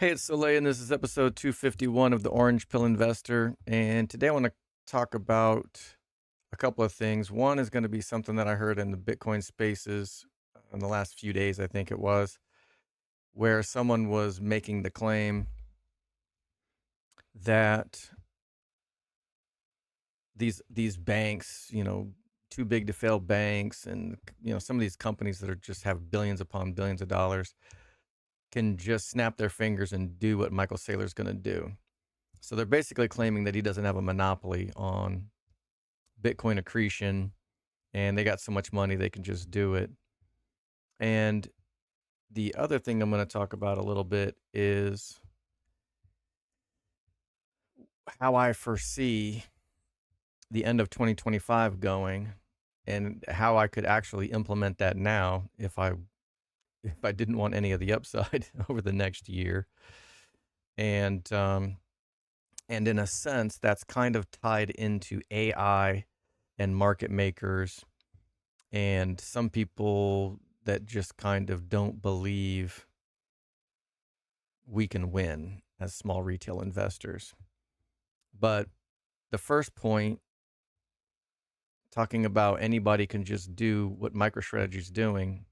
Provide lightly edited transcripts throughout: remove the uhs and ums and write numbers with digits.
Hey, it's Soleil, and this is episode 251 of the Orange Pill Investor. And today I want to talk about a couple of things. One is going to be something that I heard in the Bitcoin spaces in the last few days, I think it was, where someone was making the claim that these banks, too big to fail banks, and some of these companies that are just have billions upon billions of dollars can just snap their fingers and do what Michael Saylor's going to do. So they're basically claiming that he doesn't have a monopoly on Bitcoin accretion and they got so much money they can just do it. And the other thing I'm going to talk about a little bit is how I foresee the end of 2025 going and how I could actually implement that now if I didn't want any of the upside over the next year. And and in a sense that's kind of tied into AI and market makers and some people that just kind of don't believe we can win as small retail investors. But the first point, talking about anybody can just do what MicroStrategy is doing,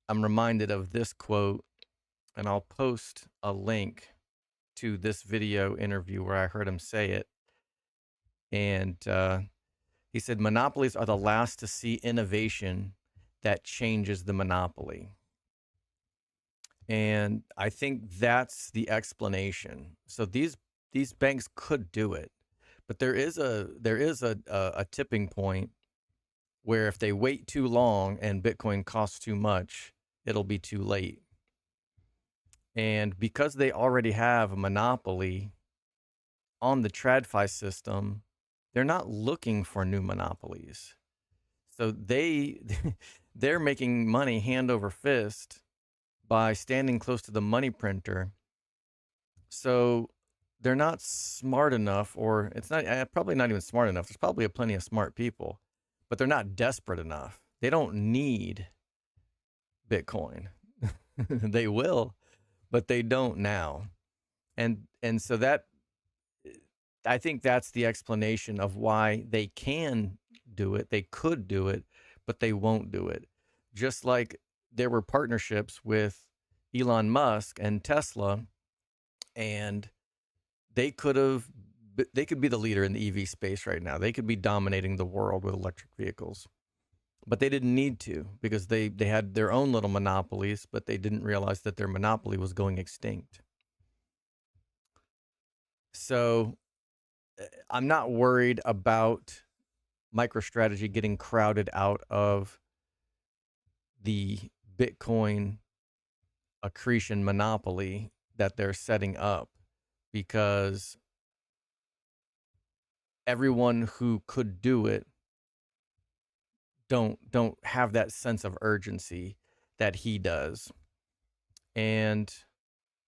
I'm reminded of this quote, and I'll post a link to this video interview where I heard him say it. And he said, monopolies are the last to see innovation that changes the monopoly. And I think that's the explanation. So these banks could do it, but there is a tipping point where if they wait too long and Bitcoin costs too much, it'll be too late. And because they already have a monopoly on the TradFi system, they're not looking for new monopolies. So they're making money hand over fist by standing close to the money printer. So they're not smart enough, or it's not probably not even smart enough. There's probably plenty of smart people, but they're not desperate enough. They don't need Bitcoin. They will, but they don't now. And so that, I think that's the explanation of why they can do it. They could do it, but they won't do it. Just like there were partnerships with Elon Musk and Tesla, and they could be the leader in the EV space right now. They could be dominating the world with electric vehicles. But they didn't need to because they had their own little monopolies, but they didn't realize that their monopoly was going extinct. So I'm not worried about MicroStrategy getting crowded out of the Bitcoin accretion monopoly that they're setting up, because everyone who could do it don't have that sense of urgency that he does. And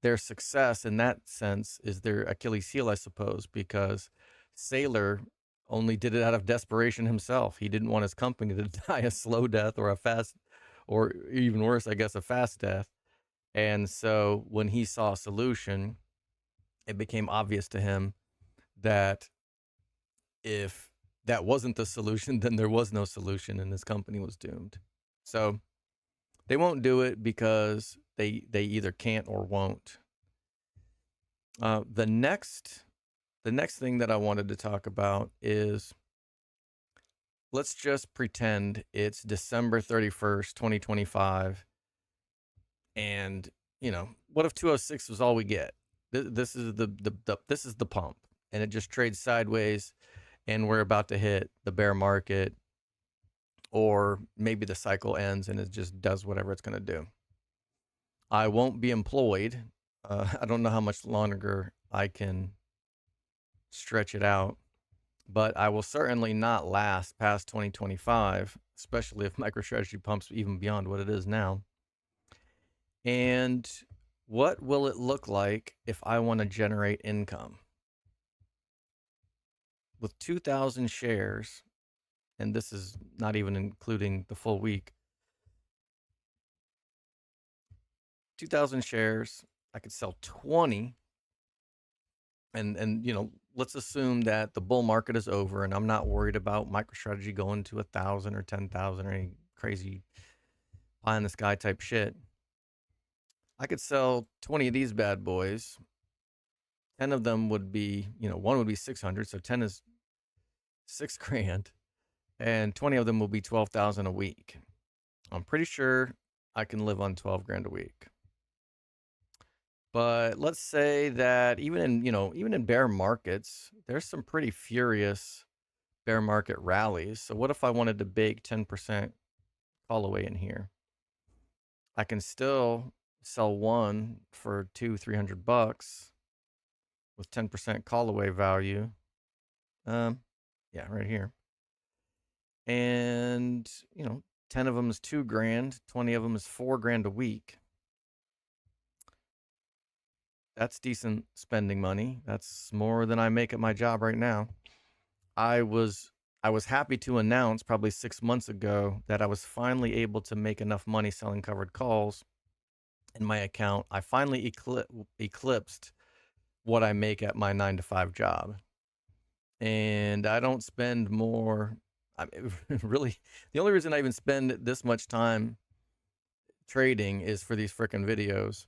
their success in that sense is their Achilles heel, I suppose, because Saylor only did it out of desperation himself. He didn't want his company to die a slow death or a fast, or even worse, I guess, a fast death. And so when he saw a solution, it became obvious to him that if that wasn't the solution, then there was no solution and his company was doomed. So they won't do it because they either can't or won't. The next thing that I wanted to talk about is, let's just pretend it's December 31st, 2025. And, what if 206 was all we get? This is this is the pump, and it just trades sideways and we're about to hit the bear market, or maybe the cycle ends and it just does whatever it's going to do. I won't be employed. I don't know how much longer I can stretch it out, but I will certainly not last past 2025, especially if MicroStrategy pumps even beyond what it is now. And what will it look like if I want to generate income? With 2,000 shares, and this is not even including the full week, 2,000 shares. I could sell 20, and let's assume that the bull market is over, and I'm not worried about MicroStrategy going to 1,000 or 10,000 or any crazy pie in the sky type shit. I could sell 20 of these bad boys. 10 of them would be, one would be 600, so 10 is $6,000, and 20 of them will be 12,000 a week. I'm pretty sure I can live on 12 grand a week. But let's say that even in bear markets, there's some pretty furious bear market rallies. So what if I wanted to bake 10% call away in here? I can still sell one for $200-300 with 10% call away value. Yeah, right here. And 10 of them is $2,000, 20 of them is $4,000 a week. That's decent spending money. That's more than I make at my job right now. I was happy to announce probably 6 months ago that I was finally able to make enough money selling covered calls in my account. I finally eclipsed what I make at my 9-to-5 job. And I don't spend more. Really, the only reason I even spend this much time trading is for these freaking videos.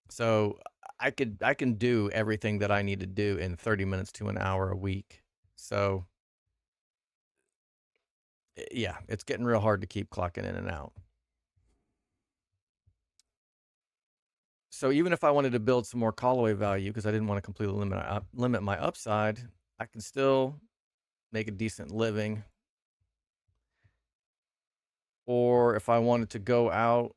So I can do everything that I need to do in 30 minutes to an hour a week. So yeah, it's getting real hard to keep clocking in and out. So even if I wanted to build some more callaway value, because I didn't want to completely limit my upside, I can still make a decent living. Or if I wanted to go out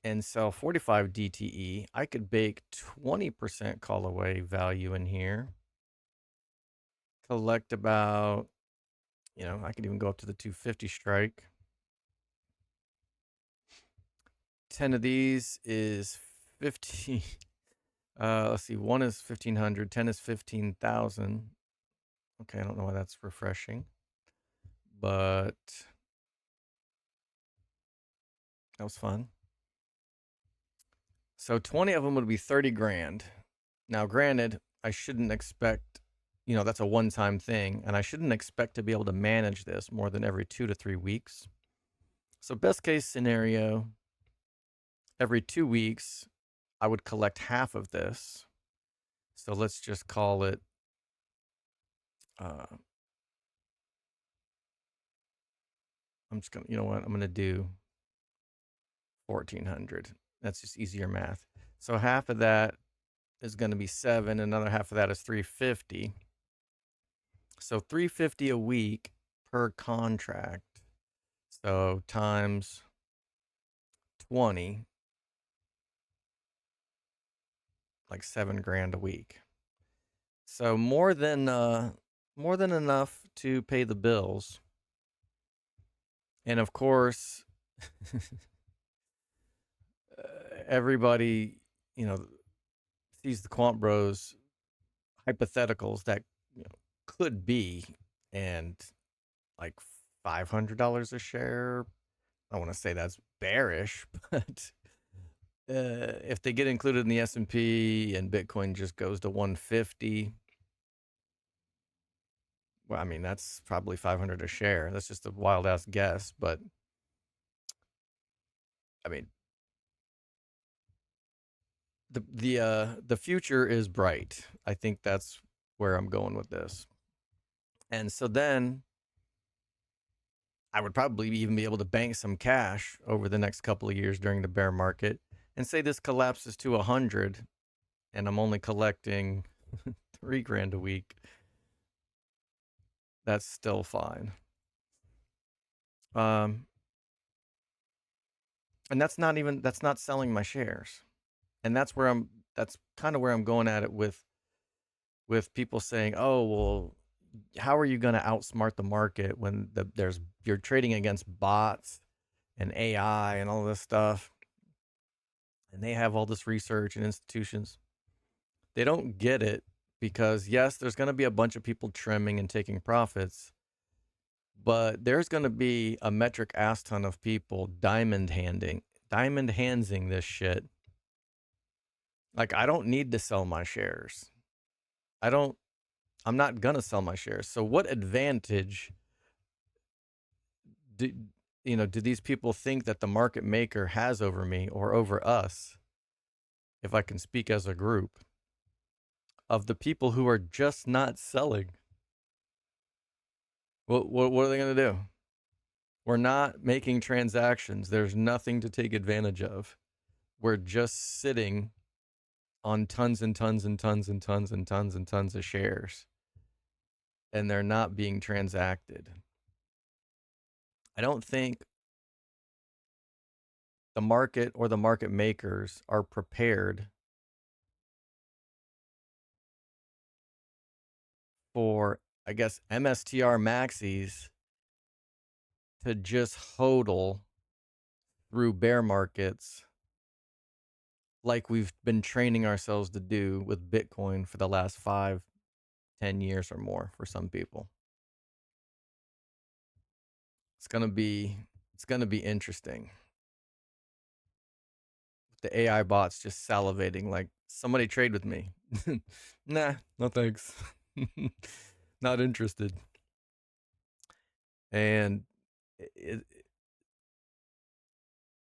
and sell 45 DTE, I could bake 20% callaway value in here. Collect about, I could even go up to the 250 strike. 10 of these is 15. Let's see, one is 1,500, 10 is 15,000. Okay, I don't know why that's refreshing, but that was fun. So 20 of them would be 30 grand. Now, granted, I shouldn't expect, that's a one-time thing, and I shouldn't expect to be able to manage this more than every 2 to 3 weeks. So best case scenario, every 2 weeks, I would collect half of this. So let's just call it, I'm just going to, I'm going to do 1,400. That's just easier math. So half of that is going to be 7. Another half of that is 350. So 350 a week per contract. So times 20, like 7 grand a week. So more than enough to pay the bills. And of course, everybody, sees the Quant Bros hypotheticals that could be, and like $500 a share. I want to say that's bearish, but if they get included in the S&P and Bitcoin just goes to 150, well, I mean, that's probably 500 a share. That's just a wild ass guess, but I mean, the future is bright. I think that's where I'm going with this. And so then I would probably even be able to bank some cash over the next couple of years during the bear market, and say this collapses to 100 and I'm only collecting 3 grand a week. That's still fine. And that's not selling my shares. And that's kind of where I'm going at it with people saying, "Oh, well, how are you going to outsmart the market when you're trading against bots and AI and all this stuff, and they have all this research and institutions?" They don't get it, because yes, there's going to be a bunch of people trimming and taking profits, but there's going to be a metric ass ton of people diamond handsing this shit Like, I don't need to sell my shares. I'm not going to sell my shares. So what advantage do, do these people think that the market maker has over me or over us, if I can speak as a group, of the people who are just not selling? What are they going to do? We're not making transactions. There's nothing to take advantage of. We're just sitting on tons and tons and tons and tons and tons and tons of shares, and they're not being transacted. I don't think the market or the market makers are prepared for, I guess, MSTR maxis to just hodl through bear markets like we've been training ourselves to do with Bitcoin for the last 5-10 years or more for some people. It's gonna be interesting. The AI bots just salivating like, somebody trade with me. Nah, no thanks. Not interested. And it,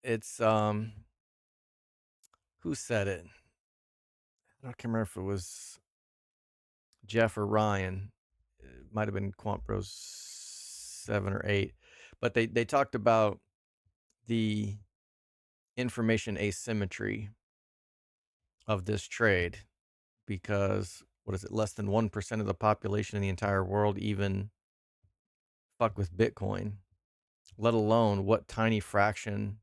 it's who said it? I can't remember if it was Jeff or Ryan. It might have been Quant Bros 7 or 8. But they talked about the information asymmetry of this trade, because what is it, less than 1% of the population in the entire world even fuck with Bitcoin, let alone what tiny fraction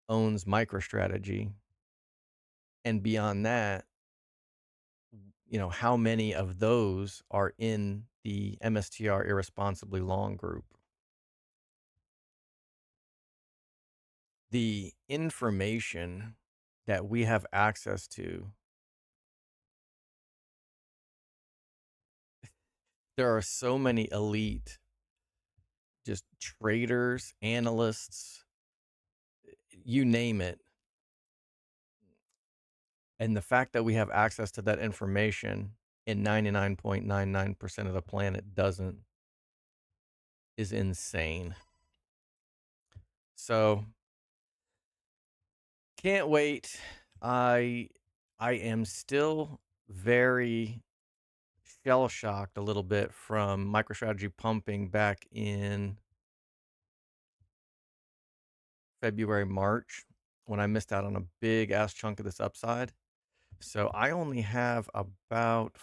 owns MicroStrategy. And beyond that, how many of those are in the MSTR irresponsibly long group? The information that we have access to, there are so many elite just traders, analysts, you name it. And the fact that we have access to that information and 99.99% of the planet doesn't is insane. So can't wait. I am still very shell shocked a little bit from MicroStrategy pumping back in February, March, when I missed out on a big ass chunk of this upside. So I only have about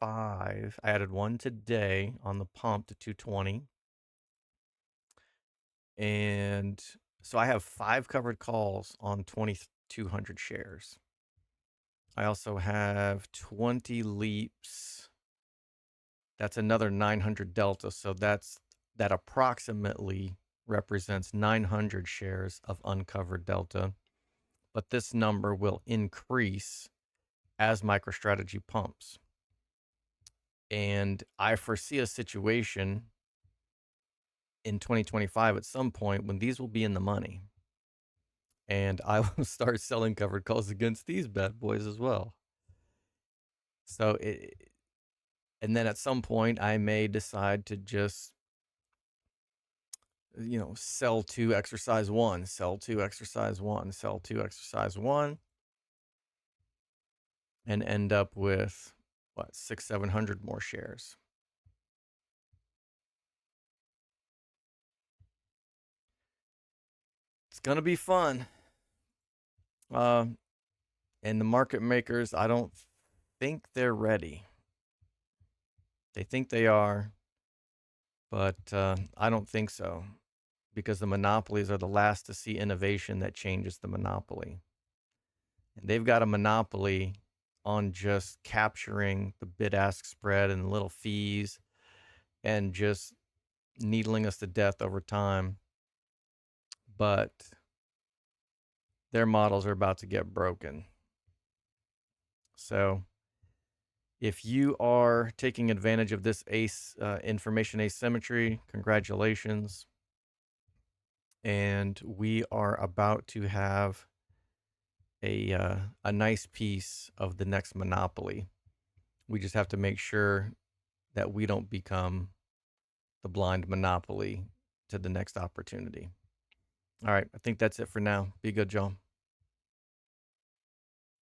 5. I added one today on the pump to 220. And so I have 5 covered calls on 2,200 shares. I also have 20 leaps. That's another 900 delta. So that approximately represents 900 shares of uncovered delta. But this number will increase as MicroStrategy pumps. And I foresee a situation in 2025 at some point when these will be in the money. And I will start selling covered calls against these bad boys as well. So and then at some point I may decide to just, sell 2, exercise 1, sell 2, exercise 1, sell 2, exercise 1, and end up with what, 600-700 more shares. It's gonna be fun. And the market makers, I don't think they're ready. They think they are, but I don't think so, because the monopolies are the last to see innovation that changes the monopoly. And they've got a monopoly on just capturing the bid-ask spread and little fees and just needling us to death over time. But their models are about to get broken. So if you are taking advantage of this information asymmetry, congratulations. And we are about to have a nice piece of the next monopoly. We just have to make sure that we don't become the blind monopoly to the next opportunity. All right, I think that's it for now. Be good, y'all.